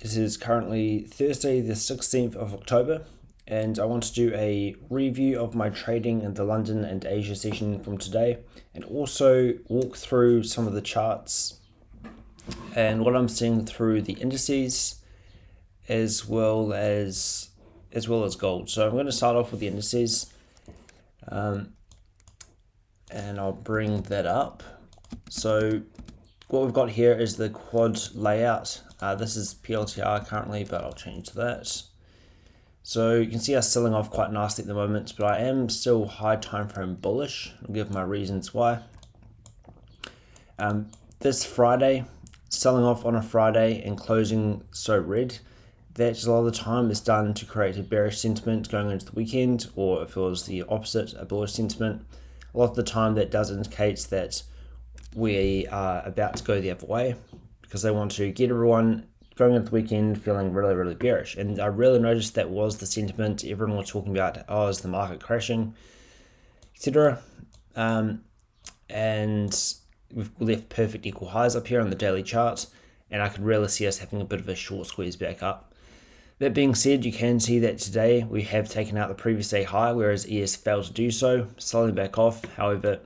This is currently Thursday the 16th of October, and I want to do a review of my trading in the London and Asia session from today, and also walk through some of the charts and what I'm seeing through the indices as well as gold. So I'm going to start off with the indices, and I'll bring that up. So what we've got here is the quad layout. This is PLTR currently, but I'll change to that. So you can see us selling off quite nicely at the moment, but I am still high time frame bullish. I'll give my reasons why. This Friday, selling off on a Friday and closing so red, that a lot of the time is done to create a bearish sentiment going into the weekend, or if it was the opposite, a bullish sentiment. A lot of the time that does indicate that we are about to go the other way, because they want to get everyone going into the weekend feeling really, really bearish. And I really noticed that was the sentiment. Everyone was talking about, oh, is the market crashing, etc. And we've left perfect equal highs up here on the daily chart, and I could really see us having a bit of a short squeeze back up. That being said, you can see that today we have taken out the previous day high, whereas ES failed to do so, slowly back off. However,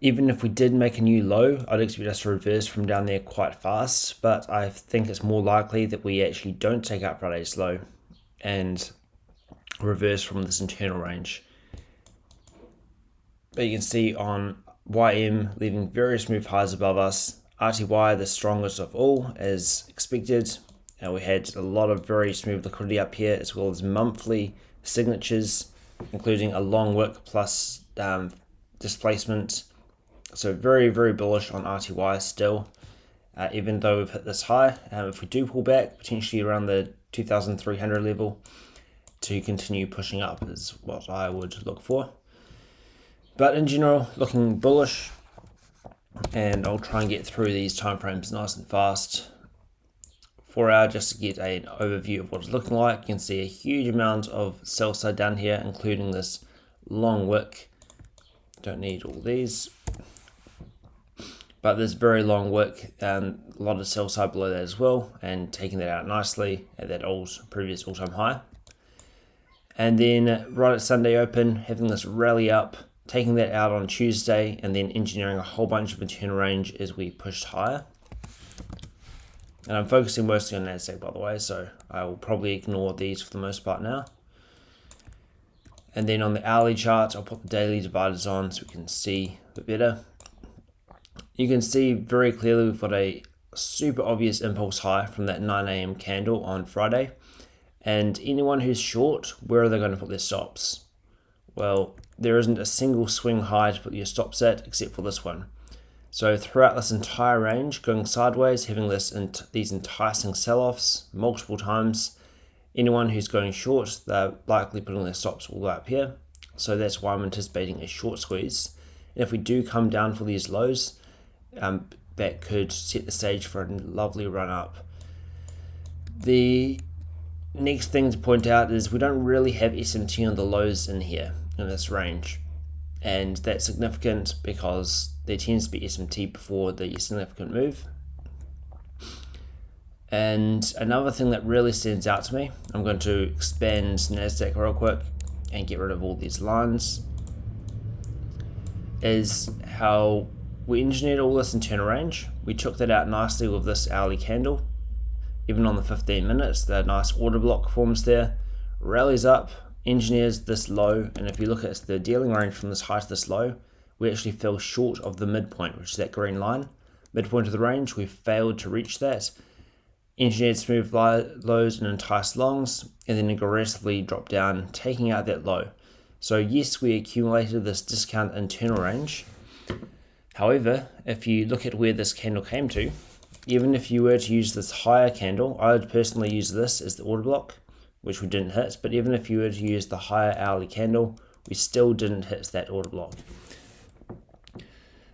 even if we did make a new low, I'd expect us to reverse from down there quite fast, but I think it's more likely that we actually don't take out Friday's low and reverse from this internal range. But you can see on YM leaving very smooth highs above us, RTY the strongest of all as expected. And we had a lot of very smooth liquidity up here, as well as monthly signatures, including a long wick plus displacement. So very, very bullish on RTY still, even though we've hit this high. If we do pull back, potentially around the 2,300 level, to continue pushing up is what I would look for. But in general, looking bullish, and I'll try and get through these timeframes nice and fast. 4 hour just to get an overview of what it's looking like. You can see a huge amount of sell side down here, including this long wick. Don't need all these, but this very long wick, and a lot of sell side below that as well, and taking that out nicely at that previous all-time high. And then right at Sunday open, having this rally up, taking that out on Tuesday, and then engineering a whole bunch of internal range as we pushed higher. And I'm focusing mostly on NASDAQ, by the way, so I will probably ignore these for the most part now. And then on the hourly chart, I'll put the daily dividers on so we can see a bit better. You can see very clearly we've got a super obvious impulse high from that 9 a.m. candle on Friday. And anyone who's short, where are they going to put their stops? Well, there isn't a single swing high to put your stops at except for this one. So throughout this entire range, going sideways, having these enticing sell-offs multiple times, anyone who's going short, they're likely putting their stops all the way up here. So that's why I'm anticipating a short squeeze. And if we do come down for these lows, that could set the stage for a lovely run up. The next thing to point out is we don't really have SMT on the lows in here, in this range. And that's significant because there tends to be SMT before the significant move. And another thing that really stands out to me, I'm going to expand NASDAQ real quick and get rid of all these lines, is how we engineered all this internal range. We took that out nicely with this hourly candle. Even on the 15 minutes, the nice order block forms there, rallies up, engineers this low, and if you look at the dealing range from this high to this low, we actually fell short of the midpoint, which is that green line. Midpoint of the range, we failed to reach that. Engineered smooth lows and enticed longs, and then aggressively dropped down, taking out that low. So yes, we accumulated this discount internal range. However, if you look at where this candle came to, even if you were to use this higher candle, I would personally use this as the order block, which we didn't hit, but even if you were to use the higher hourly candle, we still didn't hit that order block.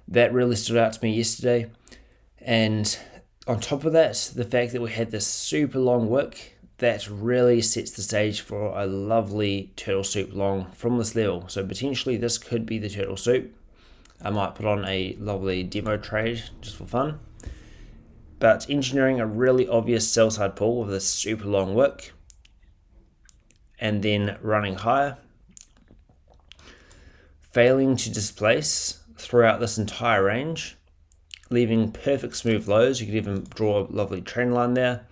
That really stood out to me yesterday. And on top of that, the fact that we had this super long wick, that really sets the stage for a lovely turtle soup long from this level. So potentially this could be the turtle soup. I might put on a lovely demo trade just for fun. but engineering a really obvious sell side pull with a super long wick, and then running higher, failing to displace throughout this entire range, leaving perfect smooth lows. You could even draw a lovely trend line there.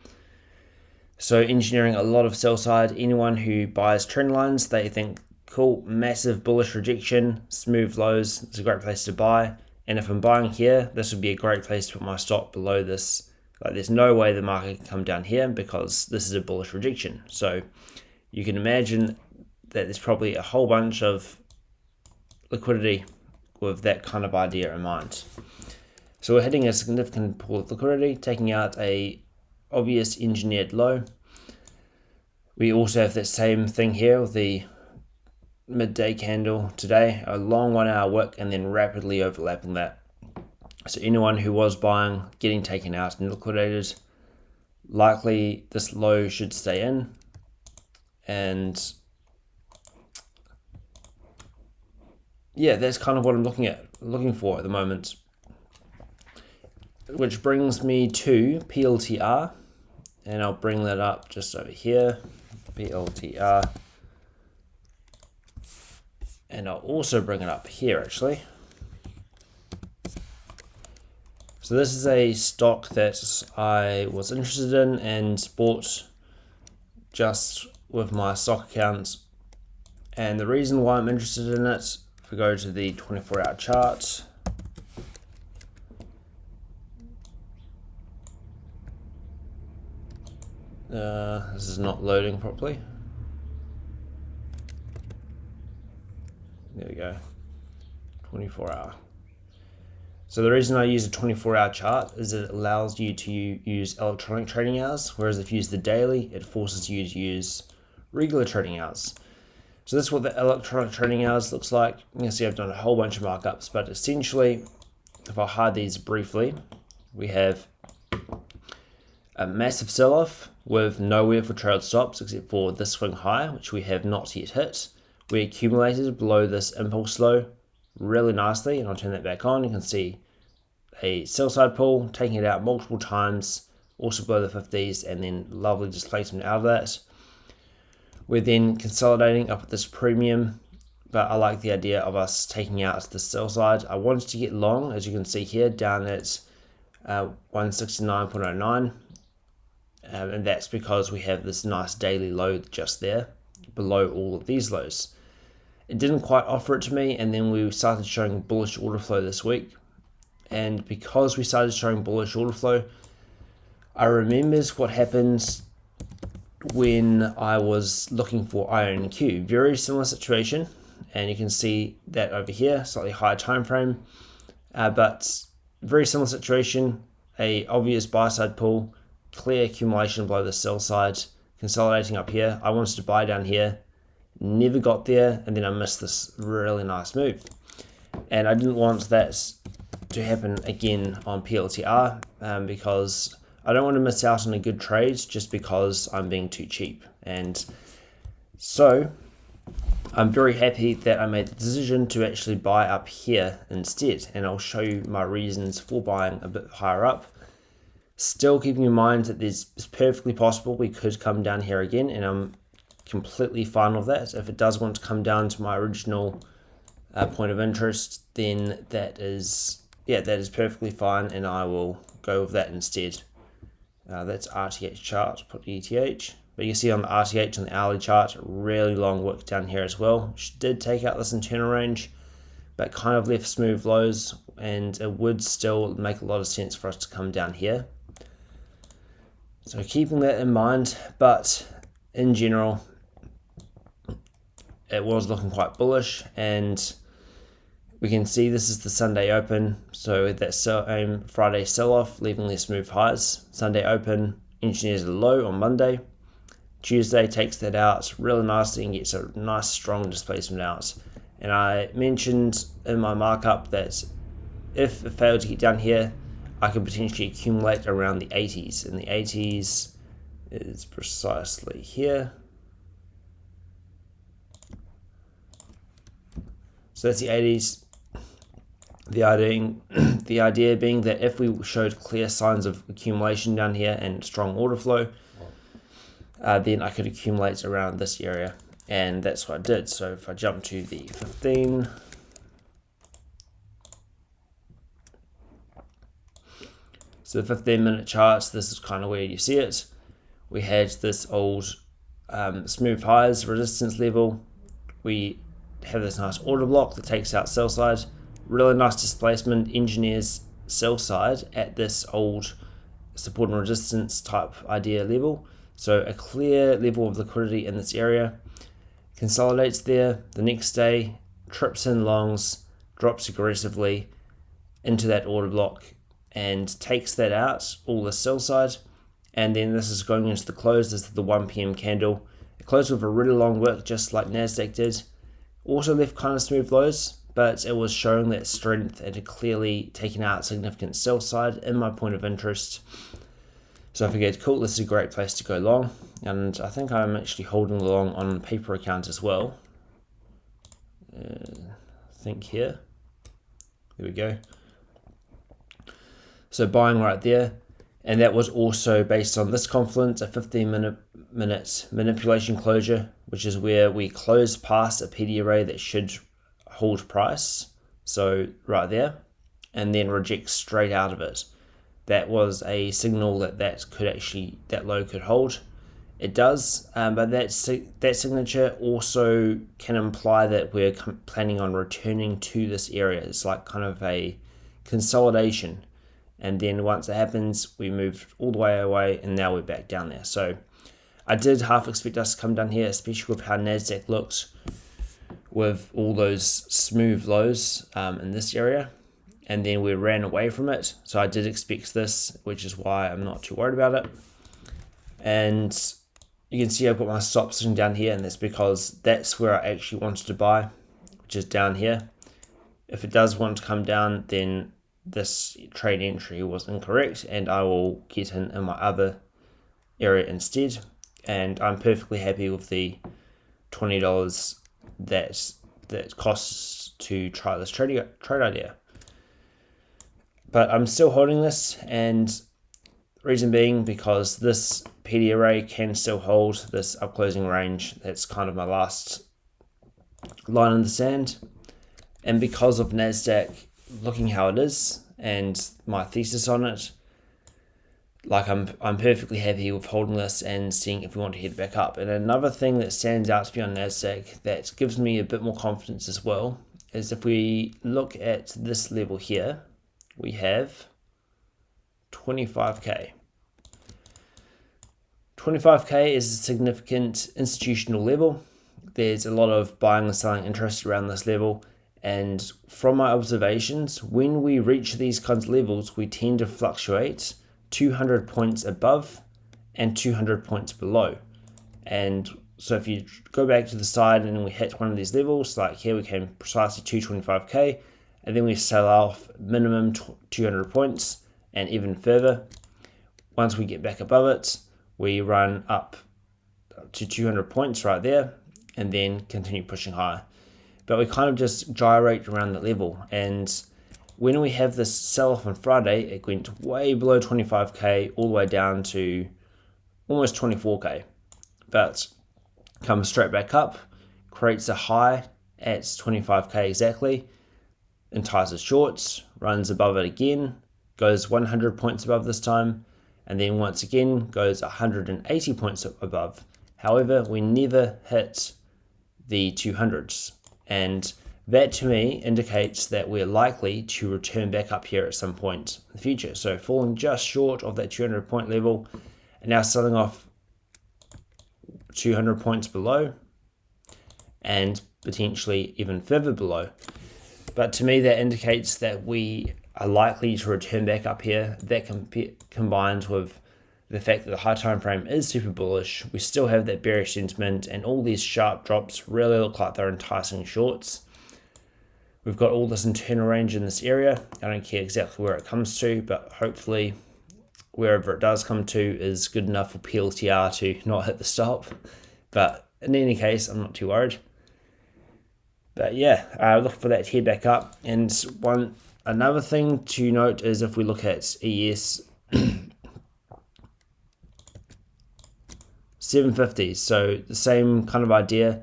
So engineering a lot of sell side. Anyone who buys trend lines, they think, cool, massive bullish rejection, smooth lows, it's a great place to buy. And if I'm buying here, this would be a great place to put my stop below this. Like, there's no way the market can come down here because this is a bullish rejection. So you can imagine that there's probably a whole bunch of liquidity with that kind of idea in mind. So we're hitting a significant pool of liquidity, taking out a obvious engineered low. We also have that same thing here with the midday candle today, a long 1 hour wick and then rapidly overlapping that. So anyone who was buying, getting taken out and liquidated, likely this low should stay in. And yeah, that's kind of what I'm looking for at the moment. Which brings me to PLTR, and I'll bring that up just over here, PLTR. And I'll also bring it up here actually. So this is a stock that I was interested in and bought just with my stock account. And the reason why I'm interested in it, if we go to the 24-hour chart, this is not loading properly. There we go, 24-hour. So the reason I use a 24-hour chart is it allows you to use electronic trading hours, whereas if you use the daily, it forces you to use regular trading hours. So this is what the electronic trading hours looks like. You can see I've done a whole bunch of markups, but essentially, if I hide these briefly, we have a massive sell-off with nowhere for trailed stops except for this swing high, which we have not yet hit. We accumulated below this impulse low really nicely, and I'll turn that back on. You can see a sell side pull, taking it out multiple times, also below the 50s, and then lovely displacement out of that. We're then consolidating up at this premium, but I like the idea of us taking out the sell side. I wanted to get long, as you can see here, down at 169.09, and that's because we have this nice daily low just there, below all of these lows. It didn't quite offer it to me, and then we started showing bullish order flow this week. And because we started showing bullish order flow, I remembers what happens when I was looking for IONQ. Very similar situation, and you can see that over here, slightly higher time frame, but very similar situation. A obvious buy side pull, clear accumulation below the sell side, consolidating up here. I wanted to buy down here, never got there, and then I missed this really nice move. And I didn't want that to happen again on PLTR because I don't want to miss out on a good trade just because I'm being too cheap. And so I'm very happy that I made the decision to actually buy up here instead, and I'll show you my reasons for buying a bit higher up. Still keeping in mind that it's perfectly possible we could come down here again, and I'm completely fine with that. If it does want to come down to my original point of interest, then that is perfectly fine, and I will go with that instead. That's RTH chart, put ETH. But you can see on the RTH and the hourly chart, really long wick down here as well, which did take out this internal range, but kind of left smooth lows, and it would still make a lot of sense for us to come down here. So keeping that in mind, but in general, it was looking quite bullish, and we can see this is the Sunday open. So that same Friday sell-off, leaving their smooth highs. Sunday open, engineers a low on Monday. Tuesday takes that out really nicely and gets a nice strong displacement out. And I mentioned in my markup that if it failed to get down here, I could potentially accumulate around the 80s. And the 80s is precisely here. So that's the 80s. The idea being that if we showed clear signs of accumulation down here and strong order flow, then I could accumulate around this area, and that's what I did. So if I jump to the 15, so the 15-minute charts, this is kind of where you see it. We had this old smooth highs resistance level. We have this nice order block that takes out sell side. Really nice displacement, engineers sell side at this old support and resistance type idea level. So a clear level of liquidity in this area, consolidates there. The next day, trips in longs, drops aggressively into that order block and takes that out, all the sell side. And then this is going into the close. This is the 1 p.m. candle. It closed with a really long wick, just like NASDAQ did. Also left kind of smooth lows, but it was showing that strength and had clearly taken out significant sell side in my point of interest. So I figured, cool, this is a great place to go long. And I think I'm actually holding the long on paper account as well. I think here. There we go. So buying right there. And that was also based on this confluence, a 15-minute manipulation closure, which is where we close past a PD array that should hold price. So right there, and then reject straight out of it. That was a signal that low could hold. It does, but that signature also can imply that we're planning on returning to this area. It's like kind of a consolidation. And then once it happens, we move all the way away, and now we're back down there. So I did half expect us to come down here, especially with how NASDAQ looks with all those smooth lows in this area. And then we ran away from it. So I did expect this, which is why I'm not too worried about it. And you can see I've got my stop sitting down here, and that's because that's where I actually wanted to buy, which is down here. If it does want to come down, then this trade entry was incorrect, and I will get in my other area instead. And I'm perfectly happy with the $20 that costs to try this trade idea. But I'm still holding this, and reason being because this PD array can still hold this up closing range. That's kind of my last line in the sand. And because of NASDAQ looking how it is and my thesis on it, like I'm perfectly happy with holding this and seeing if we want to head back up. And another thing that stands out to me on NASDAQ that gives me a bit more confidence as well is if we look at this level here, we have 25k. 25k is a significant institutional level. There's a lot of buying and selling interest around this level. And from my observations, when we reach these kinds of levels, we tend to fluctuate 200 points above and 200 points below. And so if you go back to the side and we hit one of these levels, like here we came precisely 225k, and then we sell off minimum 200 points and even further. Once we get back above it, we run up to 200 points right there and then continue pushing higher. But we kind of just gyrate around that level. And when we have this sell-off on Friday, it went way below 25k, all the way down to almost 24k. But comes straight back up, creates a high at 25k exactly, entices shorts, runs above it again, goes 100 points above this time, and then once again goes 180 points above. However, we never hit the 200s. And that to me indicates that we're likely to return back up here at some point in the future. So falling just short of that 200 point level and now selling off 200 points below and potentially even further below. But to me, that indicates that we are likely to return back up here. That combined with the fact that the high time frame is super bullish, we still have that bearish sentiment, and all these sharp drops really look like they're enticing shorts. We've got all this internal range in this area. I don't care exactly where it comes to, but hopefully wherever it does come to is good enough for PLTR to not hit the stop. But in any case, I'm not too worried. But yeah, look for that to head back up. And Another thing to note is if we look at ES 750s, so the same kind of idea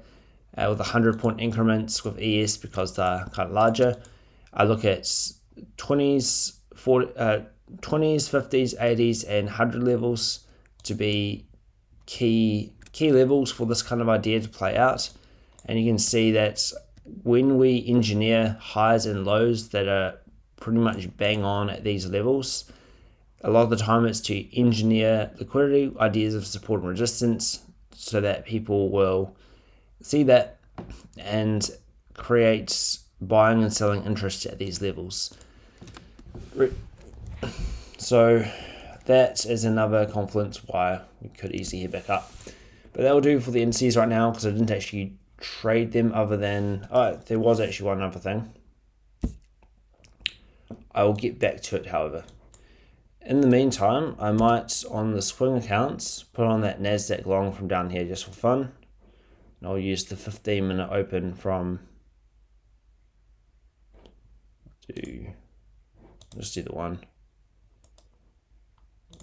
with 100-point increments with ES because they're kind of larger. I look at 20s, 20s, 50s, 80s, and 100 levels to be key levels for this kind of idea to play out. And you can see that when we engineer highs and lows that are pretty much bang on at these levels, a lot of the time it's to engineer liquidity, ideas of support and resistance, so that people will see that and create buying and selling interest at these levels. So that is another confluence why we could easily head back up. But that will do for the indices right now, because I didn't actually trade them other than, there was actually one other thing. I will get back to it, however. In the meantime, I might, on the swing accounts, put on that NASDAQ long from down here just for fun. And I'll use the 15-minute open from, just do the one,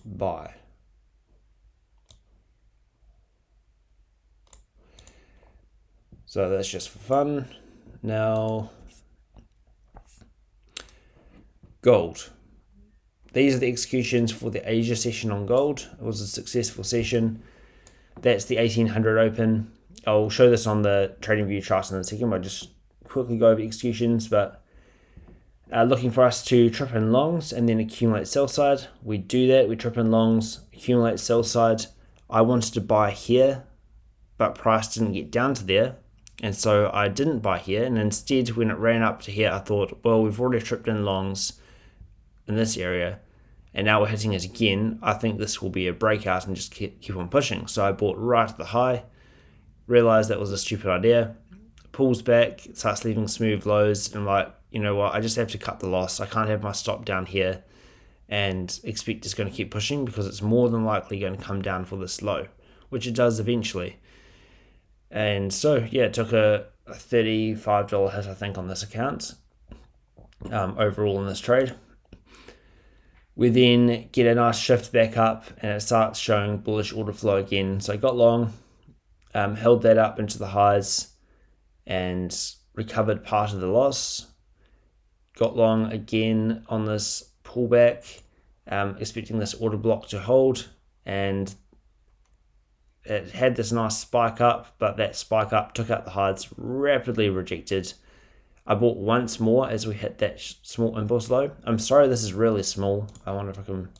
buy. So that's just for fun. Now, gold. These are the executions for the Asia session on gold. It was a successful session. That's the 1800 open. I'll show this on the TradingView charts in a second, but I'll just quickly go over executions. But looking for us to trip in longs and then accumulate sell side. We do that. We trip in longs, accumulate sell side. I wanted to buy here, but price didn't get down to there. And so I didn't buy here. And instead, when it ran up to here, I thought, well, we've already tripped in longs in this area, and now we're hitting it again. I think this will be a breakout and just keep on pushing. So I bought right at the high, realized that was a stupid idea, pulls back, starts leaving smooth lows, and like, you know what, I just have to cut the loss. I can't have my stop down here and expect it's going to keep pushing, because it's more than likely going to come down for this low, which it does eventually. And so, yeah, it took a $35 hit, I think, on this account overall in this trade. We then get a nice shift back up, and it starts showing bullish order flow again. So I got long, held that up into the highs and recovered part of the loss. Got long again on this pullback, expecting this order block to hold, and it had this nice spike up, but that spike up took out the highs, rapidly rejected. I bought once more as we hit that small impulse low. I'm sorry, this is really small. I wonder if I can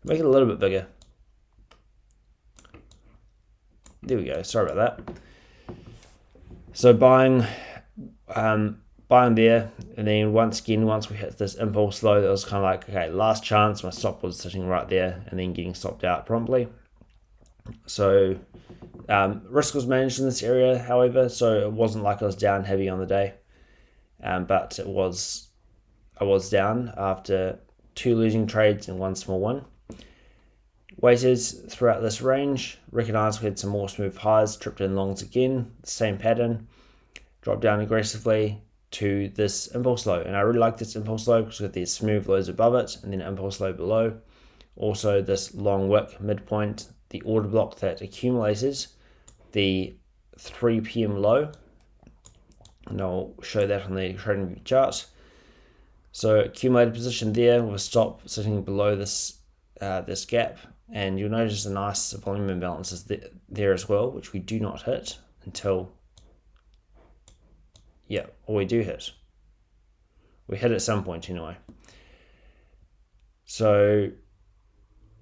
make it a little bit bigger. There we go. Sorry about that. So buying there, and then once we hit this impulse low, that was kind of like, okay, last chance. My stop was sitting right there, and then getting stopped out promptly. So risk was managed in this area, however, so it wasn't like I was down heavy on the day. But I was down after 2 losing trades and 1 small one. Waited throughout this range, recognized we had some more smooth highs, tripped in longs again, same pattern, dropped down aggressively to this impulse low. And I really like this impulse low because we have these smooth lows above it and then impulse low below. Also this long wick midpoint, the order block that accumulated, the 3 p.m. low. And I'll show that on the TradingView chart. So accumulated position there with a stop sitting below this this gap, and you'll notice a nice volume imbalance is there as well, which we do not hit until, or we do hit. We hit at some point anyway. So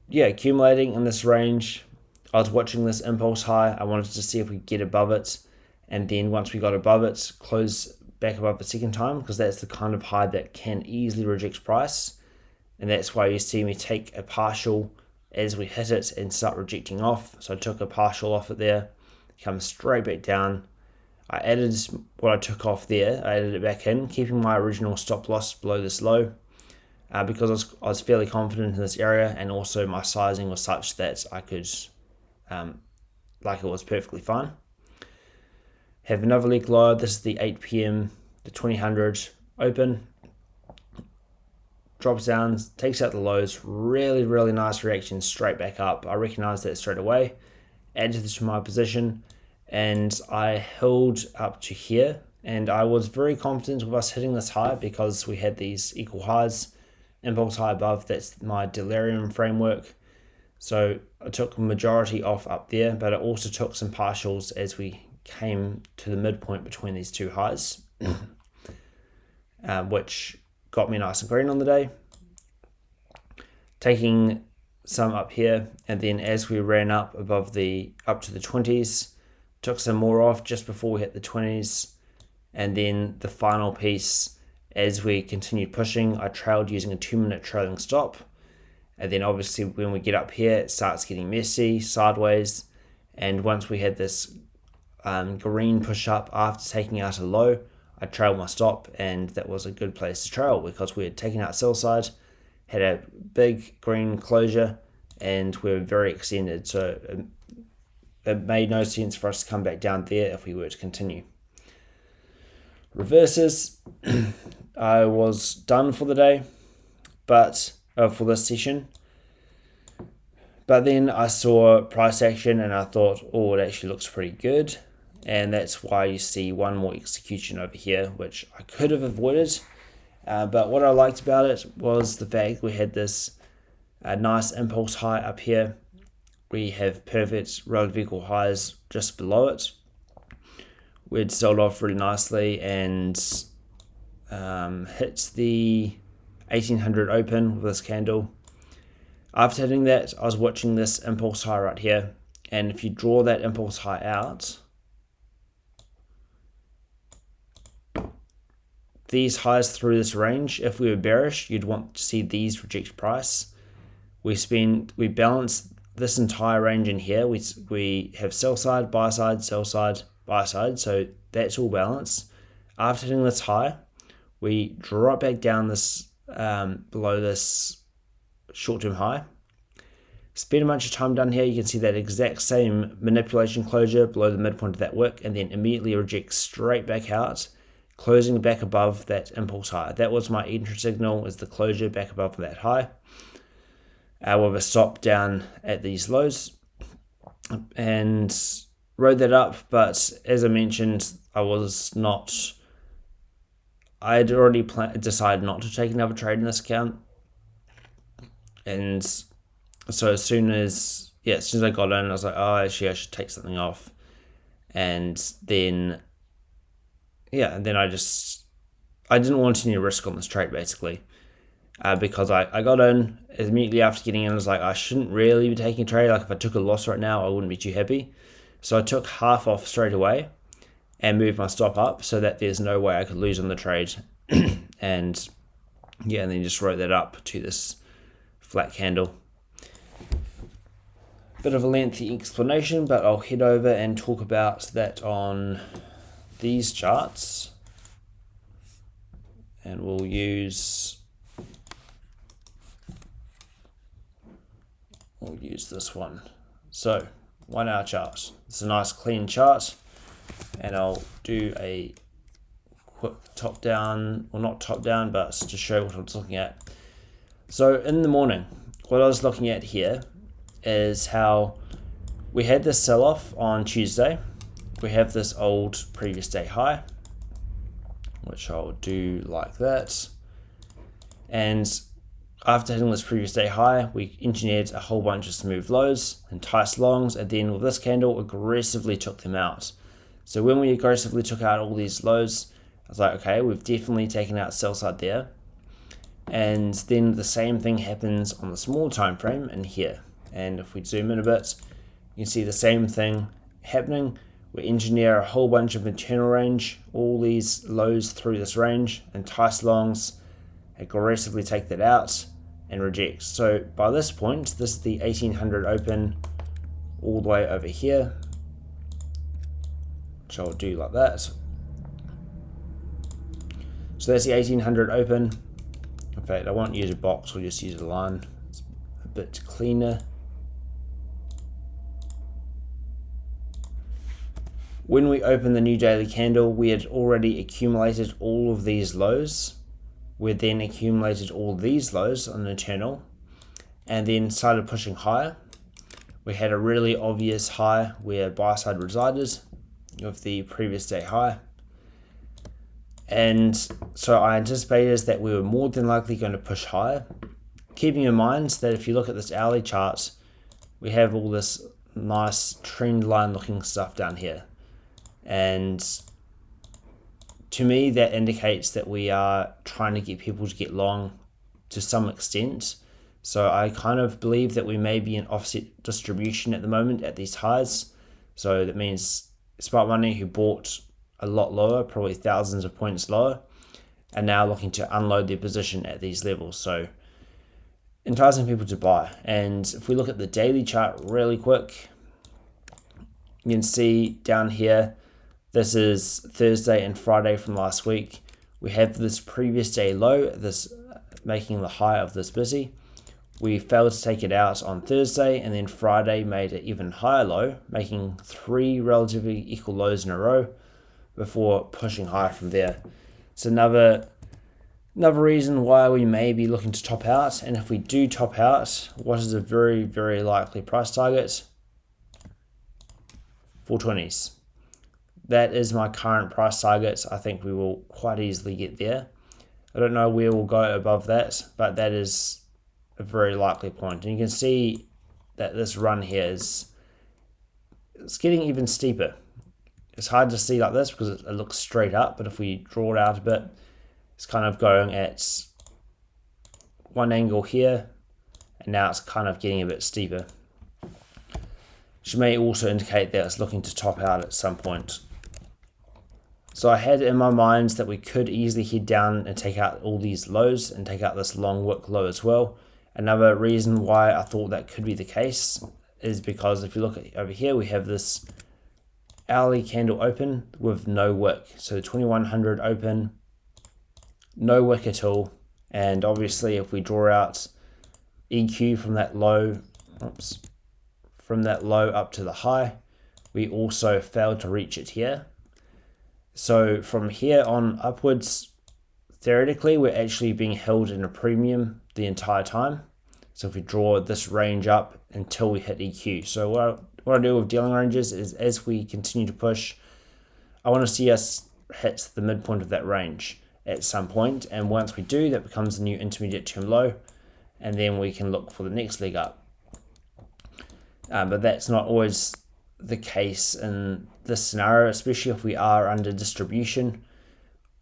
accumulating in this range. I was watching this impulse high. I wanted to see if we get above it. And then once we got above it, close back above the second time, because that's the kind of high that can easily reject price. And that's why you see me take a partial as we hit it and start rejecting off. So I took a partial off it there, come straight back down. I added what I took off there, I added it back in, keeping my original stop loss below this low, because I was fairly confident in this area, and also my sizing was such that I could, like it was perfectly fine. Have another leg low. This is the 8 p.m., the 2000 open. drops down, takes out the lows, really nice reaction straight back up. I recognized that straight away, added this to my position, and I held up to here, and I was very confident of us hitting this high because we had these equal highs, impulse high above, that's my delirium framework. So I took majority off up there, but I also took some partials as we came to the midpoint between these two highs, which got me nice and green on the day. Taking some up here, and then as we ran up to the 20s, took some more off just before we hit the 20s, and then the final piece, as we continued pushing, I trailed using a 2-minute trailing stop. And then obviously when we get up here, it starts getting messy, sideways. And once we had this green push up after taking out a low, I trailed my stop, and that was a good place to trail because we had taken out sell side, had a big green closure, and we were very extended. So it made no sense for us to come back down there if we were to continue. Reverses, I was done for the day, but for this session. But then I saw price action and I thought, oh, it actually looks pretty good. And that's why you see one more execution over here, which I could have avoided. But what I liked about it was the fact we had this nice impulse high up here. We have perfect relative equal highs just below it. We'd sold off really nicely and hit the 1800 open with this candle. After hitting that, I was watching this impulse high right here, and if you draw that impulse high out, these highs through this range, if we were bearish, you'd want to see these reject price. We balance this entire range in here. We have sell side, buy side, sell side, buy side, so that's all balanced. After hitting this high, we drop back down this below this short-term high. Spend a bunch of time down here. You can see that exact same manipulation closure below the midpoint of that wick, and then immediately reject straight back out, closing back above that impulse high. That was my entry signal, is the closure back above that high. With a stop down at these lows, and rode that up. But as I mentioned, I had already decided not to take another trade in this account, and so as soon as I got in, I was like, oh, actually I should take something off. And then I didn't want any risk on this trade basically, because I got in immediately after getting in. I was like, I shouldn't really be taking a trade. Like if I took a loss right now, I wouldn't be too happy. So I took half off straight away and moved my stop up so that there's no way I could lose on the trade. and then just wrote that up to this flat candle. Bit of a lengthy explanation, but I'll head over and talk about that on these charts. And we'll use this one. So 1 hour chart. It's a nice clean chart, and I'll do a quick top down, well not top down, but to show what I was looking at. So in the morning, what I was looking at here is how we had this sell-off on Tuesday. We have this old previous day high, which I'll do like that. And after hitting this previous day high, we engineered a whole bunch of smooth lows, enticed longs, and then with this candle, aggressively took them out. So when we aggressively took out all these lows, I was like, okay, we've definitely taken out sell side there. And then the same thing happens on the small time frame in here. And if we zoom in a bit, you can see the same thing happening. We engineer a whole bunch of internal range, all these lows through this range, entice longs, aggressively take that out and reject. So by this point, this is the 1800 open all the way over here, which I'll do like that. So that's the 1800 open. In fact, I won't use a box, we'll just use a line. It's a bit cleaner. When we opened the new daily candle, we had already accumulated all of these lows we then accumulated all these lows on the internal and then started pushing higher. We had a really obvious high where buy side resided with the previous day high. And so I anticipated that we were more than likely going to push higher. Keeping in mind that if you look at this hourly chart, we have all this nice trend line looking stuff down here. And to me, that indicates that we are trying to get people to get long to some extent. So I kind of believe that we may be in offset distribution at the moment at these highs. So that means smart money who bought a lot lower, probably thousands of points lower, are now looking to unload their position at these levels. So enticing people to buy. And if we look at the daily chart really quick, you can see down here, this is Thursday and Friday from last week. We have this previous day low, this making the high of this busy. We failed to take it out on Thursday, and then Friday made an even higher low, making 3 relatively equal lows in a row before pushing higher from there. It's another reason why we may be looking to top out. And if we do top out, what is a very, very likely price target? 420s. That is my current price target. I think we will quite easily get there. I don't know where we'll go above that, but that is a very likely point. And you can see that this run here it's getting even steeper. It's hard to see like this because it looks straight up, but if we draw it out a bit, it's kind of going at one angle here, and now it's kind of getting a bit steeper, which may also indicate that it's looking to top out at some point. So I had in my mind that we could easily head down and take out all these lows and take out this long wick low as well. Another reason why I thought that could be the case is because if you look at over here, we have this hourly candle open with no wick. So 2100 open, no wick at all. And obviously if we draw out EQ from that low, from that low up to the high, we also failed to reach it here. So from here on upwards, theoretically, we're actually being held in a premium the entire time. So if we draw this range up until we hit EQ. So what I do with dealing ranges is as we continue to push, I want to see us hit the midpoint of that range at some point. And once we do, that becomes a new intermediate term low. And then we can look for the next leg up. But that's not always the case in this scenario, especially if we are under distribution.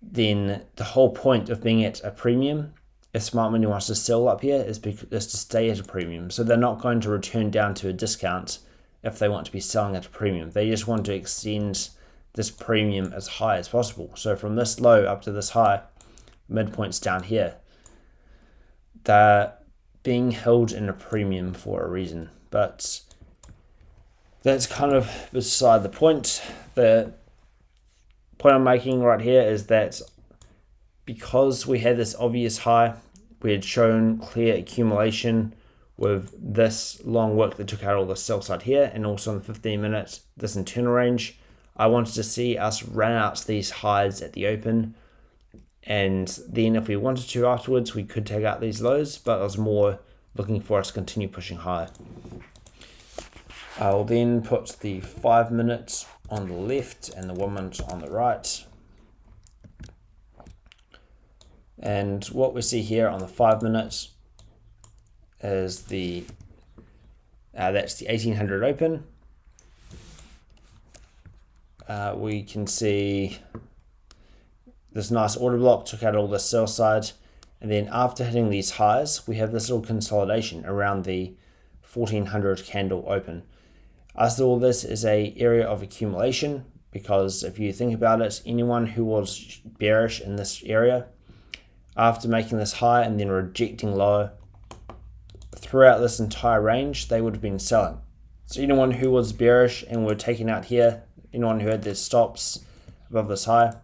Then the whole point of being at a premium, if smart money wants to sell up here, is to stay at a premium. So they're not going to return down to a discount if they want to be selling at a premium. They just want to extend this premium as high as possible. So from this low up to this high, midpoint's down here. They're being held in a premium for a reason. But that's kind of beside the point. The point I'm making right here is that because we had this obvious high, we had shown clear accumulation with this long wick that took out all the sell side here, and also in the 15 minutes, this internal range. I wanted to see us run out these highs at the open, and then if we wanted to afterwards, we could take out these lows, but I was more looking for us to continue pushing higher. I will then put the 5 minutes on the left and the 1 minute on the right. And what we see here on the 5 minutes is that's the 1800 open. We can see this nice order block took out all the sell side, and then after hitting these highs, we have this little consolidation around the 1400 candle open. I saw this as an area of accumulation because if you think about it, anyone who was bearish in this area, after making this high and then rejecting lower, throughout this entire range, they would have been selling. So anyone who was bearish and were taken out here, anyone who had their stops above this high,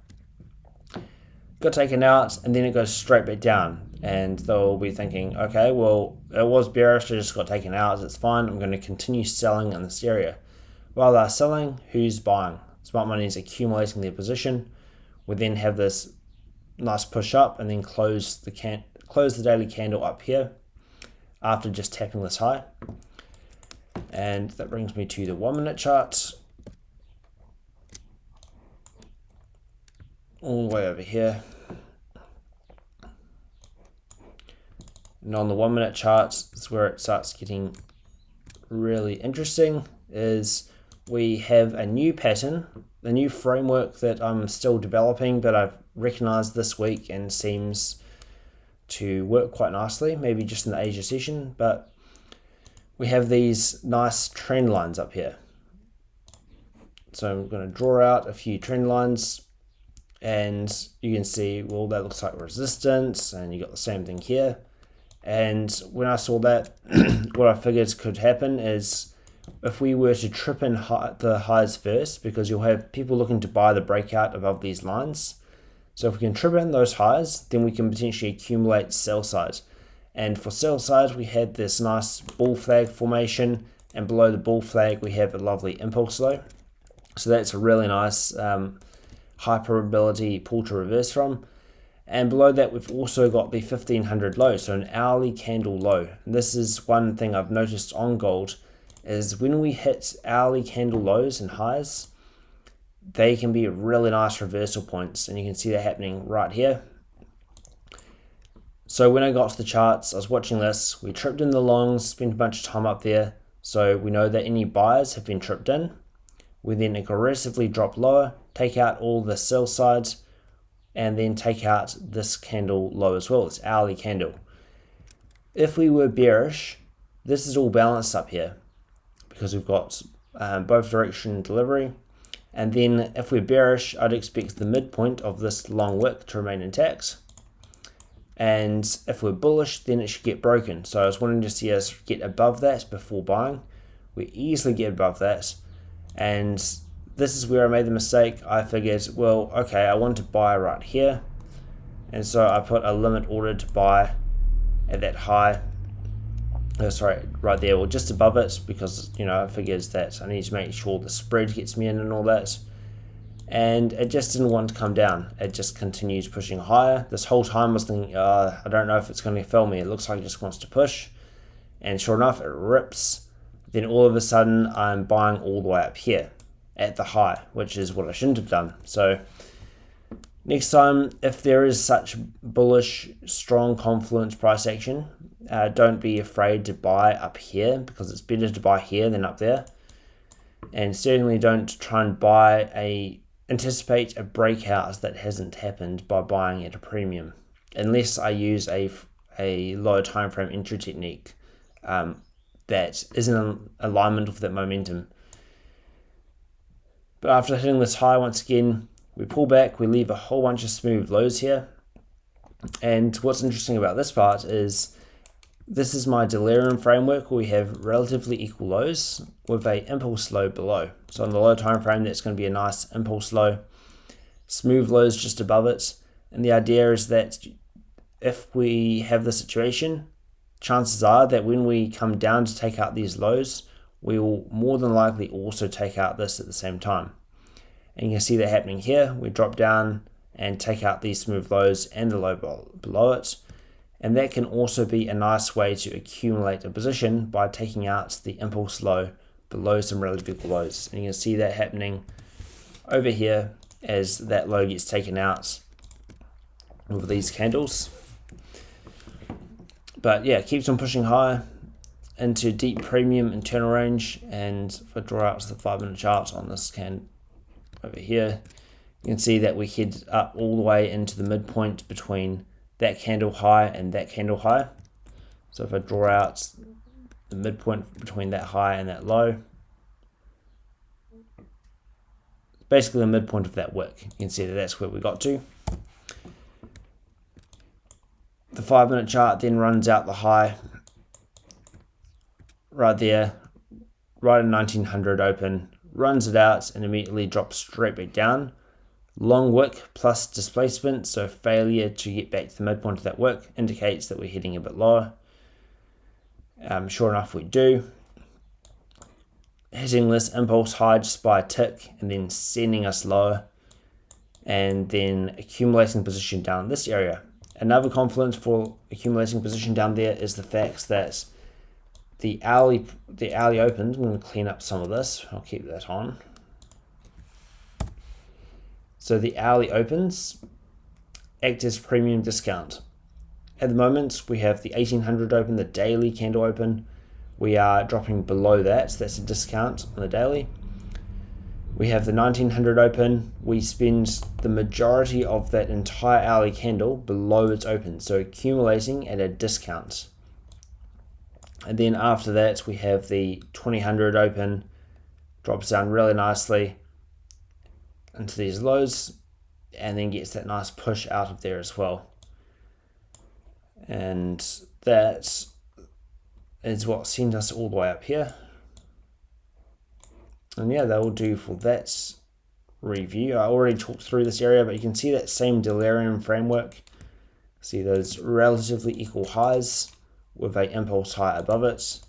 got taken out, and then it goes straight back down. And they'll be thinking, okay, well, it was bearish, I just got taken out, it's fine, I'm going to continue selling in this area. While they're selling, who's buying? Smart money is accumulating their position. We then have this nice push up and then close the daily candle up here after just tapping this high. And that brings me to the 1 minute chart. All the way over here. And on the 1 minute chart, is where it starts getting really interesting, is we have a new pattern, a new framework that I'm still developing, but I've recognized this week and seems to work quite nicely, maybe just in the Asia session, but we have these nice trend lines up here. So I'm going to draw out a few trend lines, and you can see, well, that looks like resistance, and you got the same thing here. And when I saw that, what I figured could happen is if we were to trip in the highs first, because you'll have people looking to buy the breakout above these lines. So if we can trip in those highs, then we can potentially accumulate sell side. And for sell side, we had this nice bull flag formation, and below the bull flag, we have a lovely impulse low. So that's a really nice high probability pull to reverse from. And below that, we've also got the 1500 low, so an hourly candle low. And this is one thing I've noticed on gold, is when we hit hourly candle lows and highs, they can be really nice reversal points, and you can see that happening right here. So when I got to the charts, I was watching this, we tripped in the longs, spent a bunch of time up there, so we know that any buyers have been tripped in. We then aggressively drop lower, take out all the sell sides, and then take out this candle low as well, this hourly candle. If we were bearish, this is all balanced up here because we've got both direction delivery. And then if we're bearish, I'd expect the midpoint of this long wick to remain intact. And if we're bullish, then it should get broken. So I was wanting to see us get above that before buying. We easily get above that. And this is where I made the mistake. I figured, well, okay, I want to buy right here. And so I put a limit order to buy at that high. Right there, or just above it, because, I figured that I need to make sure the spread gets me in and all that. And it just didn't want to come down. It just continues pushing higher. This whole time I was thinking, I don't know if it's going to fail me. It looks like it just wants to push. And sure enough, it rips. Then all of a sudden, I'm buying all the way up here at the high, which is what I shouldn't have done. So next time, if there is such bullish, strong confluence price action, don't be afraid to buy up here, because it's better to buy here than up there. And certainly don't try and anticipate a breakout that hasn't happened by buying at a premium, unless I use a low time frame entry technique that is in alignment with that momentum. But after hitting this high once again, we pull back, we leave a whole bunch of smooth lows here. And what's interesting about this part is this is my delirium framework, where we have relatively equal lows with a impulse low below. So on the low time frame, that's going to be a nice impulse low, smooth lows just above it. And the idea is that if we have the situation, chances are that when we come down to take out these lows, we will more than likely also take out this at the same time. And you can see that happening here. We drop down and take out these smooth lows and the low below it. And that can also be a nice way to accumulate a position by taking out the impulse low below some relatively equal lows. And you can see that happening over here as that low gets taken out with these candles. But yeah, it keeps on pushing higher into deep premium internal range. And if I draw out the 5 minute chart on this can over here, you can see that we head up all the way into the midpoint between that candle high and that candle high. So if I draw out the midpoint between that high and that low, basically the midpoint of that wick, you can see that that's where we got to. The 5 minute chart then runs out the high right there, right in 1900 open, runs it out and immediately drops straight back down. Long wick plus displacement, so failure to get back to the midpoint of that wick indicates that we're heading a bit lower. Sure enough, we do. Hitting this impulse high just by a tick and then sending us lower. and then accumulating position down this area. Another confluence for accumulating position down there is the fact that the hourly opened. I'm going to clean up some of this. I'll keep that on. So the hourly opens act as premium discount. At the moment, we have the 1800 open, the daily candle open. We are dropping below that, so that's a discount on the daily. We have the 1900 open. We spend the majority of that entire hourly candle below its open, so accumulating at a discount. And then after that, we have the 2000 open, drops down really nicely into these lows, and then gets that nice push out of there as well. And that is what sent us all the way up here. And yeah, that will do for that review. I already talked through this area, but you can see that same delirium framework. See those relatively equal highs with a impulse high above it.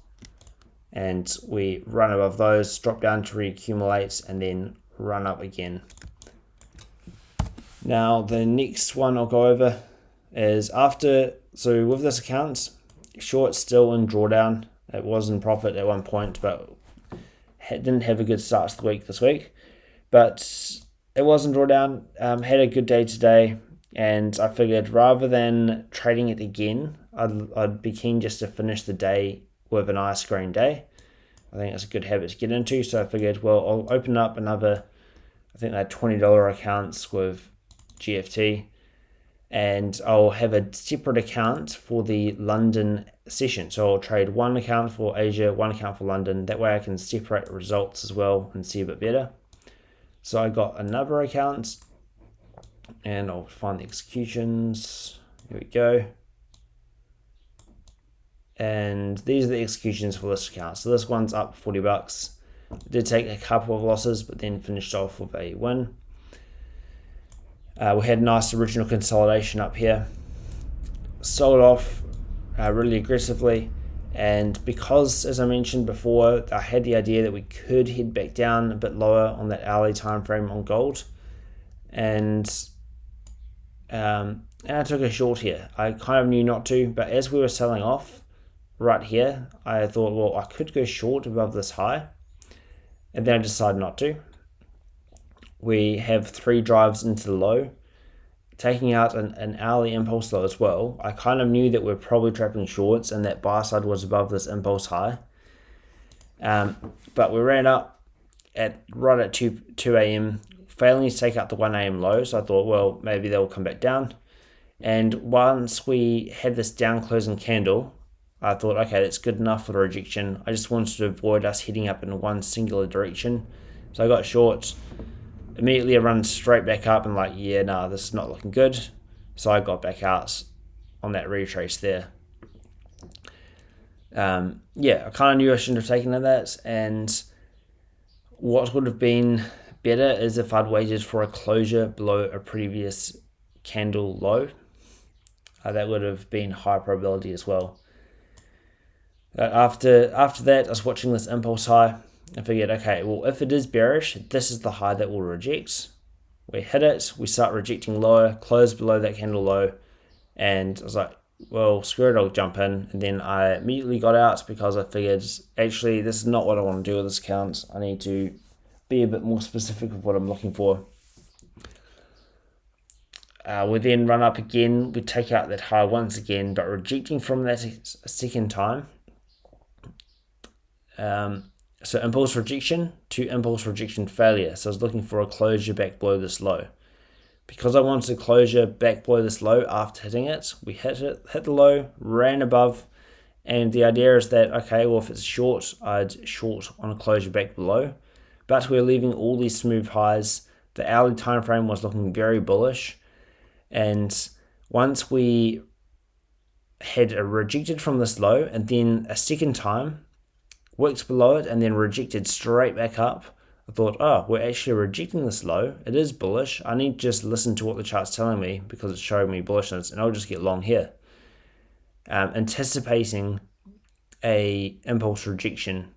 And we run above those, drop down to reaccumulate, and then run up again. Now, the next one I'll go over is so with this account, short still in drawdown. It was in profit at one point, but didn't have a good start to the week this week. But it was in drawdown, had a good day today, and I figured rather than trading it again, I'd be keen just to finish the day with a nice green day. I think it's a good habit to get into, so I figured, well, I'll open up another, I think they're $20 accounts with GFT, and I'll have a separate account for the London session. So I'll trade one account for Asia, one account for London. That way I can separate results as well and see a bit better. So I got another account, and I'll find the executions. Here we go. And these are the executions for this account. So this one's up $40. It did take a couple of losses, but then finished off with a win. We had a nice original consolidation up here. Sold off really aggressively, and because, as I mentioned before, I had the idea that we could head back down a bit lower on that hourly time frame on gold, and I took a short here. I kind of knew not to, but as we were selling off right here, I thought, well, I could go short above this high, and then I decided not to. We have 3 drives into the low, taking out an hourly impulse low as well. I kind of knew that we're probably trapping shorts and that buy side was above this impulse high. But we ran up right at 2 a.m., failing to take out the 1 a.m. low. So I thought, well, maybe they'll come back down. And once we had this down closing candle, I thought, okay, that's good enough for the rejection. I just wanted to avoid us heading up in one singular direction. So I got short. Immediately I run straight back up and like, yeah, no, this is not looking good. So I got back out on that retrace there. I kind of knew I shouldn't have taken that, and what would have been better is if I'd waited for a closure below a previous candle low. That would have been high probability as well. After that, I was watching this impulse high. I figured, okay, well, if it is bearish, this is the high that we'll reject. We hit it, we start rejecting lower, close below that candle low, and I was like, well, screw it, I'll jump in. And then I immediately got out because I figured, actually, this is not what I want to do with this account. I need to be a bit more specific of what I'm looking for. We then run up again, we take out that high once again, but rejecting from that a second time. So impulse rejection to impulse rejection failure. So I was looking for a closure back below this low. Because I wanted a closure back below this low after hitting it, we hit the low, ran above, and the idea is that, okay, well, if it's short, I'd short on a closure back below. But we're leaving all these smooth highs. The hourly time frame was looking very bullish. And once we had rejected from this low, and then a second time, worked below it and then rejected straight back up, I thought, oh, we're actually rejecting this low. It is bullish. I need to just listen to what the chart's telling me because it's showing me bullishness, and I'll just get long here. Anticipating a impulse rejection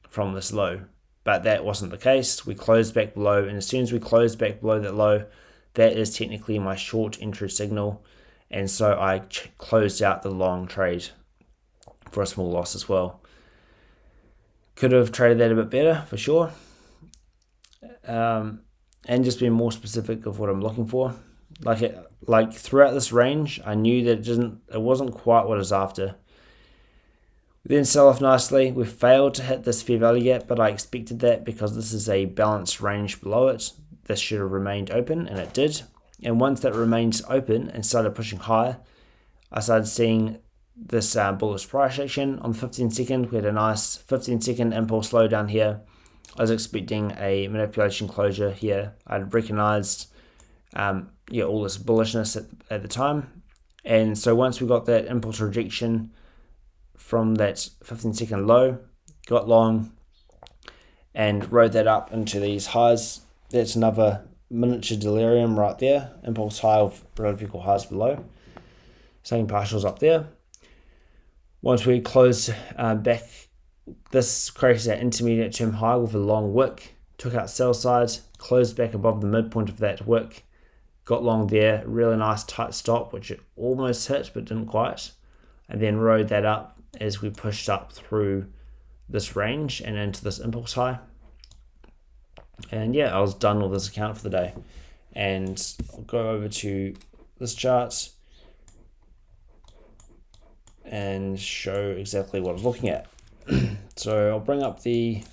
from this low. But that wasn't the case. We closed back below, and as soon as we closed back below that low, that is technically my short entry signal, and so I closed out the long trade for a small loss as well. Could have traded that a bit better for sure, and just being more specific of what I'm looking for. Like throughout this range, I knew that it wasn't quite what I was after. We then sell off nicely. We failed to hit this fair value gap, but I expected that because this is a balanced range below it. This should have remained open, and it did. And once that remained open and started pushing higher, I started seeing this bullish price action. On the 15 second, we had a nice 15 second impulse low down here. I was expecting a manipulation closure here. I'd recognized all this bullishness at the time. And so once we got that impulse rejection from that 15 second low, got long and rode that up into these highs. That's another miniature delirium right there. Impulse high of relative equal highs below. Same partials up there. Once we closed back, this created an intermediate term high with a long wick. Took out sell side, closed back above the midpoint of that wick. Got long there, really nice tight stop, which it almost hit but didn't quite. And then rode that up as we pushed up through this range and into this impulse high. And yeah, I was done with this account for the day. And I'll go over to this chart and show exactly what I was looking at. So I'll bring up this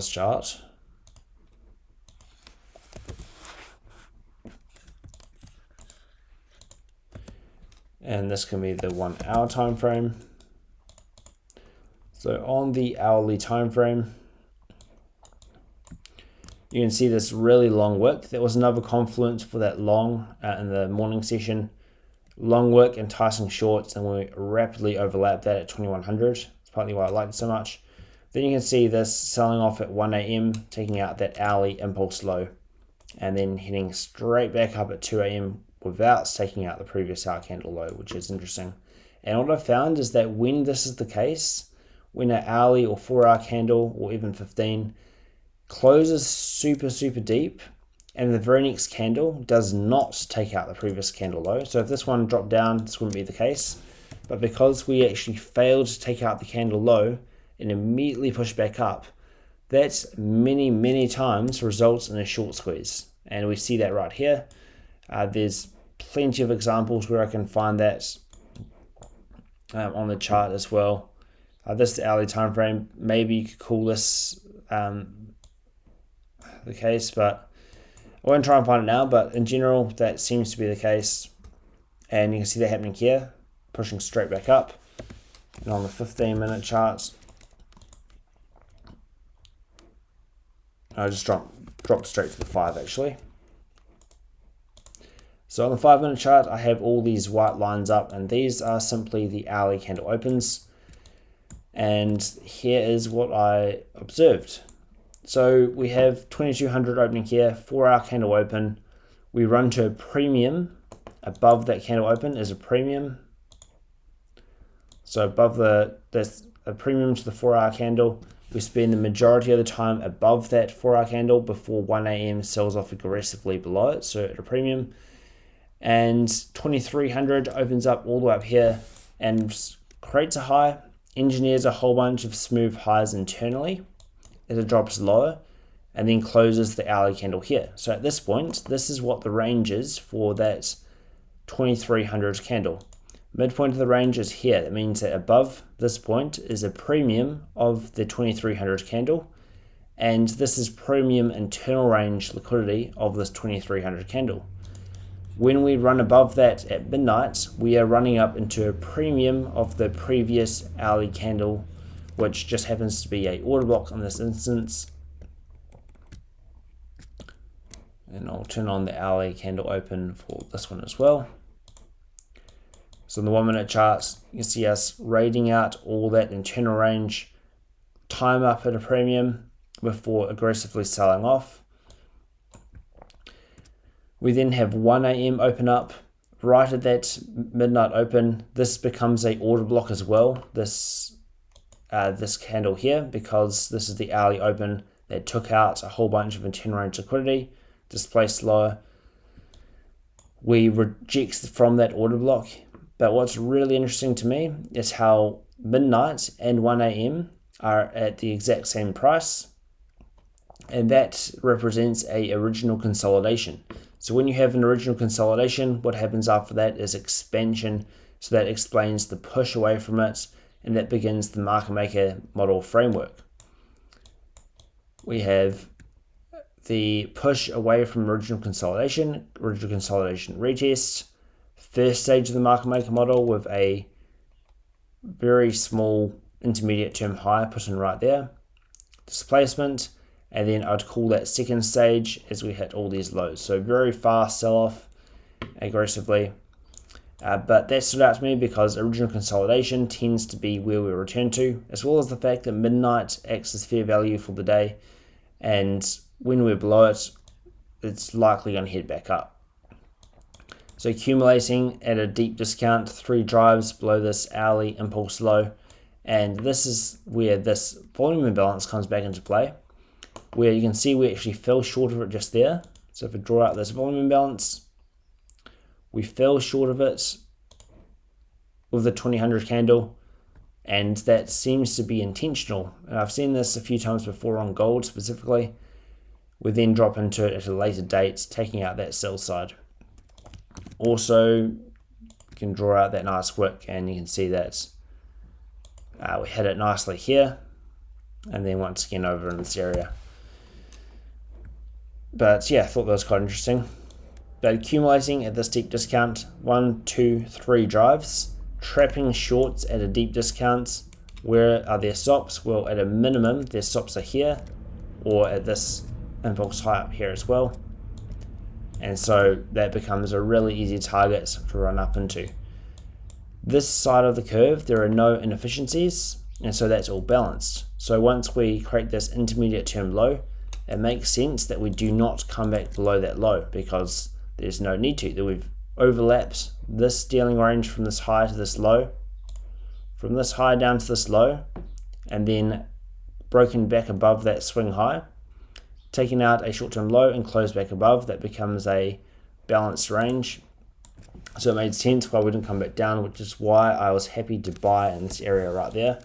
chart. And this can be the 1 hour time frame. So on the hourly time frame, you can see this really long wick. That was another confluence for that long in the morning session. Long wick, enticing shorts, and we rapidly overlapped that at 2100. It's partly why I liked it so much. Then you can see this selling off at 1 a.m, taking out that hourly impulse low, and then heading straight back up at 2 a.m. without taking out the previous hour candle low, which is interesting. And what I found is that when this is the case, when an hourly or 4 hour candle, or even 15, closes super deep, and the very next candle does not take out the previous candle low. So if this one dropped down, this wouldn't be the case. But because we actually failed to take out the candle low and immediately push back up, that many times results in a short squeeze. And we see that right here. There's plenty of examples where I can find that on the chart as well. This is the hourly time frame. Maybe you could call this the case, but I won't try and find it now. But in general, that seems to be the case, and you can see that happening here, pushing straight back up. And on the 15-minute chart, I just dropped straight to the 5 actually. So on the 5-minute chart, I have all these white lines up, and these are simply the hourly candle opens. And here is what I observed. So we have 2200 opening here, 4 hour candle open. We run to a premium. Above that candle open is a premium. So above there's a premium to the 4 hour candle. We spend the majority of the time above that 4 hour candle before 1 a.m. sells off aggressively below it, so at a premium. And 2300 opens up all the way up here and creates a high, engineers a whole bunch of smooth highs internally as it drops lower, and then closes the hourly candle here. So at this point, this is what the range is for that 2300 candle. Midpoint of the range is here. That means that above this point is a premium of the 2300 candle, and this is premium internal range liquidity of this 2300 candle. When we run above that at midnight, we are running up into a premium of the previous hourly candle, which just happens to be a order block in this instance. And I'll turn on the hourly candle open for this one as well. So in the 1 minute charts, you can see us raiding out all that internal range, time up at a premium before aggressively selling off. We then have 1 a.m. open up right at that midnight open. This becomes a order block as well, this candle here, because this is the hourly open that took out a whole bunch of internal range liquidity, displaced lower. We reject from that order block. But what's really interesting to me is how midnight and 1 a.m. are at the exact same price. And that represents a original consolidation. So when you have an original consolidation, what happens after that is expansion. So that explains the push away from it, and that begins the market maker model framework. We have the push away from original consolidation retest, first stage of the market maker model with a very small intermediate term high put in right there, displacement, and then I'd call that second stage as we hit all these lows. So very fast sell-off aggressively. But that stood out to me because original consolidation tends to be where we return to, as well as the fact that midnight acts as fair value for the day. And when we're below it, it's likely going to head back up. So accumulating at a deep discount, 3 drives below this hourly impulse low. And this is where this volume imbalance comes back into play, where you can see we actually fell short of it just there. So if we draw out this volume imbalance, we fell short of it with the 2000 candle, and that seems to be intentional. And I've seen this a few times before on gold specifically. We then drop into it at a later date, taking out that sell side. Also, you can draw out that nice wick, and you can see that we hit it nicely here, and then once again over in this area. But yeah, I thought that was quite interesting. But accumulating at this deep discount, 1, 2, 3 drives, trapping shorts at a deep discount. Where are their stops? Well, at a minimum, their stops are here, or at this impulse high up here as well. And so that becomes a really easy target to run up into. This side of the curve, there are no inefficiencies, and so that's all balanced. So once we create this intermediate term low, it makes sense that we do not come back below that low, because there's no need to. That we've overlapped this dealing range from this high to this low, from this high down to this low, and then broken back above that swing high, taking out a short-term low and close back above. That becomes a balanced range. So it made sense why we didn't come back down, which is why I was happy to buy in this area right there.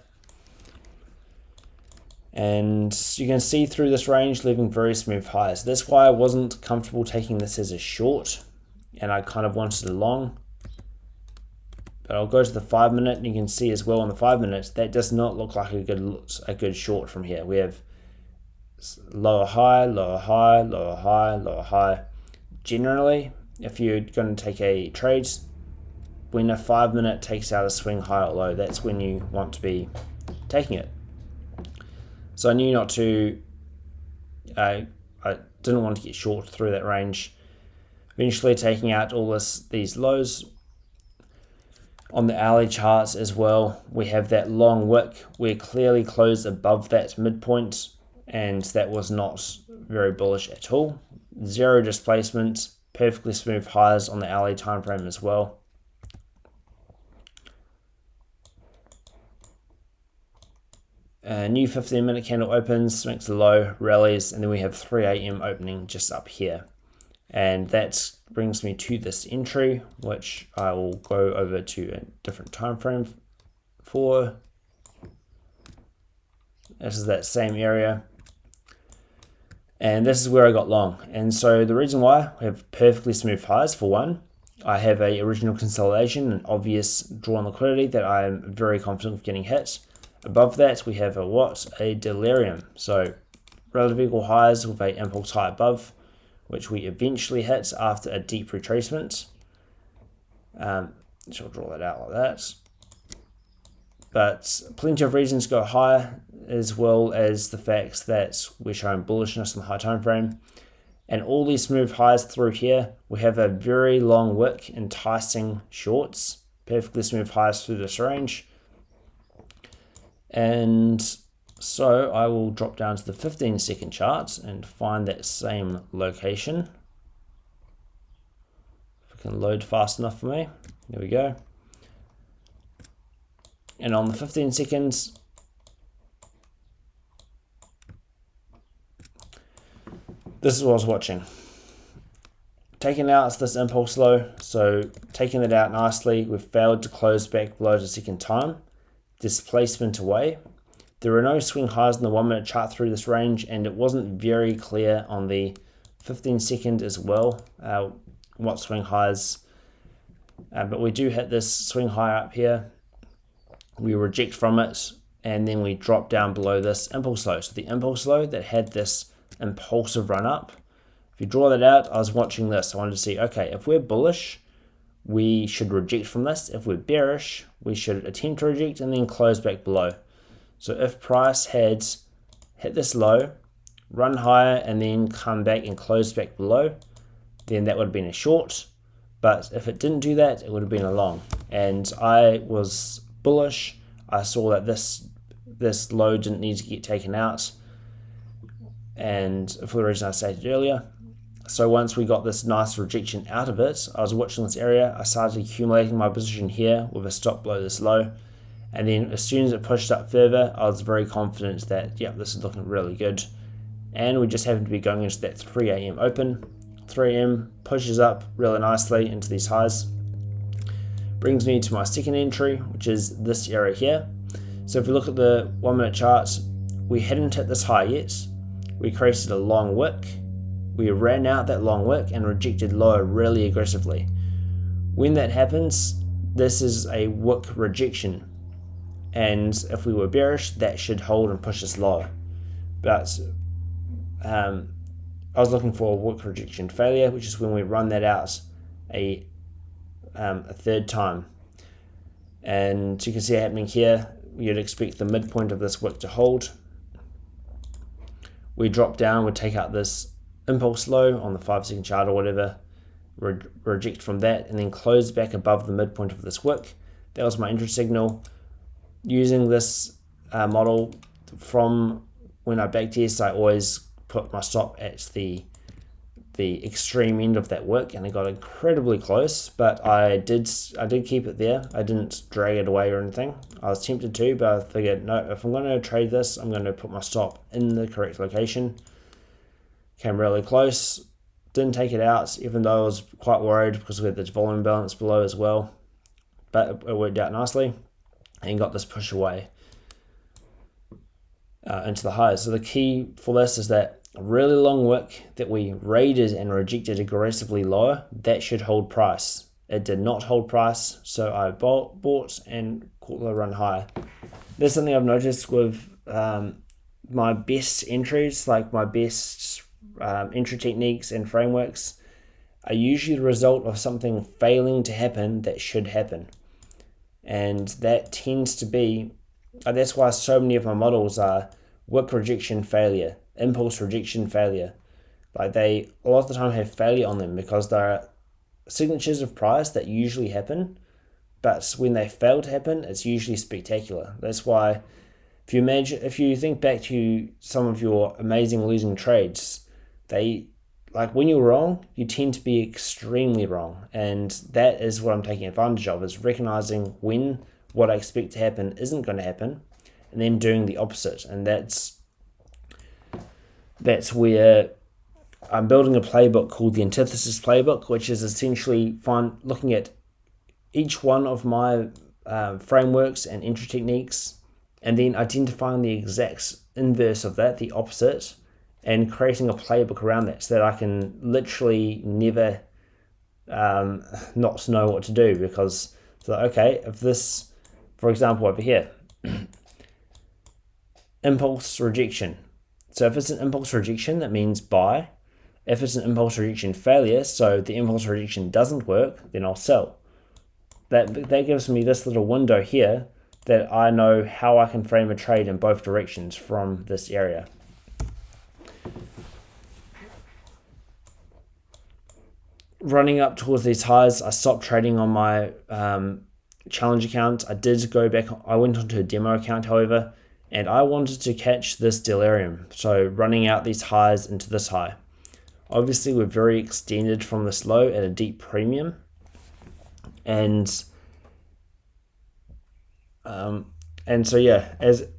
And you can see through this range leaving very smooth highs. That's why I wasn't comfortable taking this as a short, and I kind of wanted a long. But I'll go to the 5 minute, and you can see as well on the 5 minutes that does not look like a good short from here. We have lower high, lower high, lower high, lower high. Generally, if you're going to take a trade, when a 5 minute takes out a swing high or low, that's when you want to be taking it. So I knew not to, I didn't want to get short through that range. Eventually taking out all these lows. On the hourly charts as well, we have that long wick. We're clearly closed above that midpoint, and that was not very bullish at all. Zero displacement, perfectly smooth highs on the hourly time frame as well. A new 15-minute candle opens, makes a low, rallies, and then we have 3 a.m. opening just up here. And that brings me to this entry, which I will go over to a different time frame for. This is that same area. And this is where I got long. And so the reason why, we have perfectly smooth highs for one. I have a original consolidation and obvious drawn liquidity that I am very confident of getting hit. Above that, we have a delirium. So relative equal highs with a impulse high above, which we eventually hit after a deep retracement. So I'll draw that out like that. But plenty of reasons to go higher, as well as the fact that we're showing bullishness in the high time frame. And all these smooth highs through here, we have a very long wick, enticing shorts, perfectly smooth highs through this range. And so I will drop down to the 15-second chart and find that same location. If it can load fast enough for me. There we go. And on the 15 seconds, this is what I was watching. Taking out this impulse low, so taking it out nicely. We've failed to close back below the second time. Displacement away. There were no swing highs in the 1 minute chart through this range, and it wasn't very clear on the 15-second as well what swing highs. But we do hit this swing high up here. We reject from it, and then we drop down below this impulse low. So the impulse low that had this impulsive run up. If you draw that out, I was watching this. I wanted to see, okay, if we're bullish, we should reject from this. If we're bearish, we should attempt to reject and then close back below. So if price had hit this low, run higher, and then come back and close back below, then that would have been a short. But if it didn't do that, it would have been a long. And I was bullish. I saw that this low didn't need to get taken out, and for the reason I stated earlier. So once we got this nice rejection out of it, I was watching this area. I started accumulating my position here with a stop below this low. And then as soon as it pushed up further, I was very confident that, yeah, this is looking really good. And we just happened to be going into that 3 a.m. open. 3 a.m. pushes up really nicely into these highs. Brings me to my second entry, which is this area here. So if we look at the 1 minute chart, we hadn't hit this high yet. We created a long wick. We ran out that long wick and rejected lower really aggressively. When that happens, this is a wick rejection. And if we were bearish, that should hold and push us lower. But I was looking for a wick rejection failure, which is when we run that out a third time. And you can see it happening here. You'd expect the midpoint of this wick to hold. We drop down, we take out this impulse low on the 5-second chart or whatever, reject from that, and then close back above the midpoint of this wick. That was my entry signal. Using this model from when I backtest, I always put my stop at the extreme end of that wick, and it got incredibly close, but I did keep it there. I didn't drag it away or anything. I was tempted to, but I figured, no, if I'm going to trade this, I'm going to put my stop in the correct location. Came really close, didn't take it out, even though I was quite worried because we had this volume balance below as well, but it worked out nicely and got this push away into the highs. So the key for this is that a really long wick that we raided and rejected aggressively lower, that should hold price. It did not hold price, so I bought and caught the run higher. There's something I've noticed with my best entries, like my best entry techniques and frameworks, are usually the result of something failing to happen that should happen. And that tends to be, that's why so many of my models are wick rejection failure, impulse rejection failure. Like they a lot of the time have failure on them because there are signatures of price that usually happen, but when they fail to happen, it's usually spectacular. That's why if you think back to some of your amazing losing trades, when you're wrong, you tend to be extremely wrong. And that is what I'm taking advantage of, is recognizing when what I expect to happen isn't going to happen, and then doing the opposite. And that's where I'm building a playbook called the antithesis playbook, which is essentially looking at each one of my frameworks and entry techniques, and then identifying the exact inverse of that, the opposite, and creating a playbook around that so that I can literally never not know what to do. Because, okay, if this, for example, over here, impulse rejection. So if it's an impulse rejection, that means buy. If it's an impulse rejection failure, so the impulse rejection doesn't work, then I'll sell. That gives me this little window here that I know how I can frame a trade in both directions from this area. Running up towards these highs, I stopped trading on my challenge account. I did go back, I went onto a demo account, however, and I wanted to catch this delirium. So running out these highs into this high. Obviously, we're very extended from this low at a deep premium. And so yeah,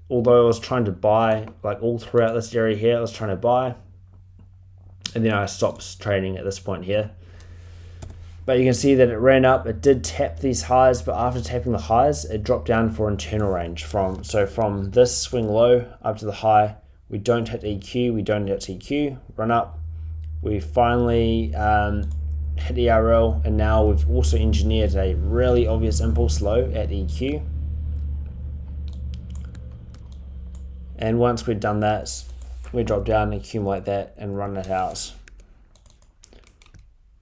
although I was trying to buy, like all throughout this area here, I was trying to buy. and then I stopped trading at this point here. But you can see that it ran up, it did tap these highs, but after tapping the highs, it dropped down for internal range. From this swing low up to the high, we don't hit EQ, we don't hit EQ, run up. We finally hit ERL, and now we've also engineered a really obvious impulse low at EQ. And once we've done that, we drop down and accumulate that and run it out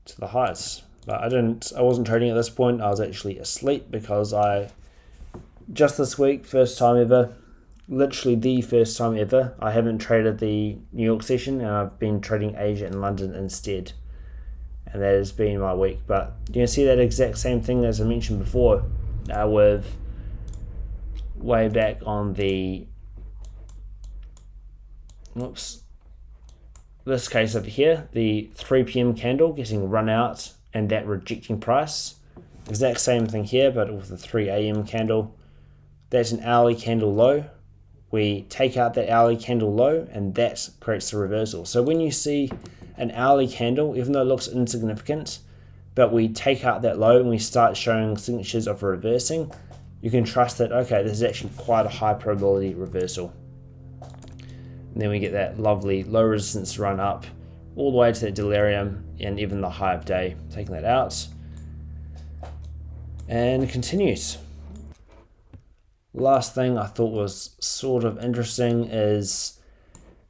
to the highs. But I wasn't trading at this point. I was actually asleep because just this week, first time ever, literally the first time ever, I haven't traded the New York session, and I've been trading Asia and London instead. And that has been my week. But you can see that exact same thing as I mentioned before, with way back on the, this case over here, the 3 p.m. candle getting run out and that rejecting price. Exact same thing here, but with the 3 a.m. candle. That's an hourly candle low. We take out that hourly candle low, and that creates the reversal. So when you see an hourly candle, even though it looks insignificant, but we take out that low and we start showing signatures of reversing, you can trust that, okay, this is actually quite a high probability reversal. And then we get that lovely low resistance run up all the way to that delirium and even the high of day, taking that out. And it continues. Last thing I thought was sort of interesting is,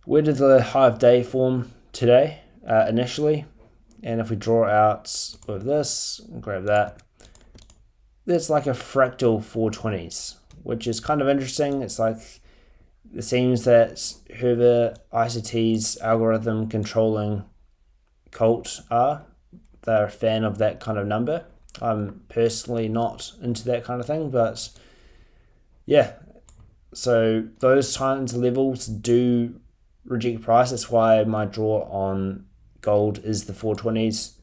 where did the high of day form today initially? And if we draw out with this, grab that, that's like a fractal 420s, which is kind of interesting. It's like, it seems that whoever ICT's algorithm controlling Cult they're a fan of that kind of number. I'm personally not into that kind of thing, but yeah. So those kinds of levels do reject price. That's why my draw on gold is the 420s.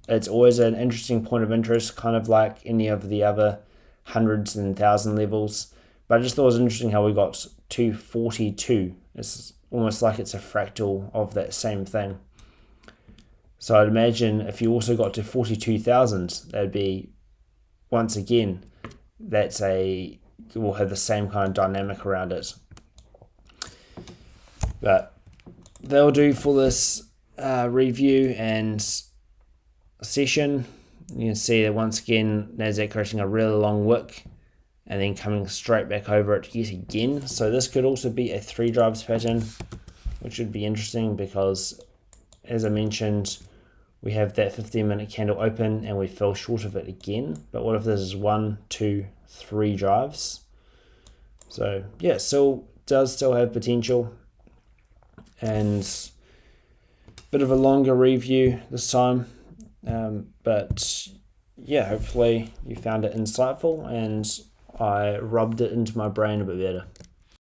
It's always an interesting point of interest, kind of like any of the other hundreds and thousand levels. But I just thought it was interesting how we got to 42. It's almost like it's a fractal of that same thing. So I'd imagine if you also got to 42,000, that'd be, once again, will have the same kind of dynamic around it. But that'll do for this review and session. You can see that once again, Nasdaq creating a really long wick and then coming straight back over it yet again. So this could also be a 3 drives pattern, which would be interesting because, as I mentioned, we have that 15-minute candle open and we fell short of it again. But what if this is 1, 2, 3 drives? So yeah, does still have potential. And a bit of a longer review this time. But yeah, hopefully you found it insightful and I rubbed it into my brain a bit better.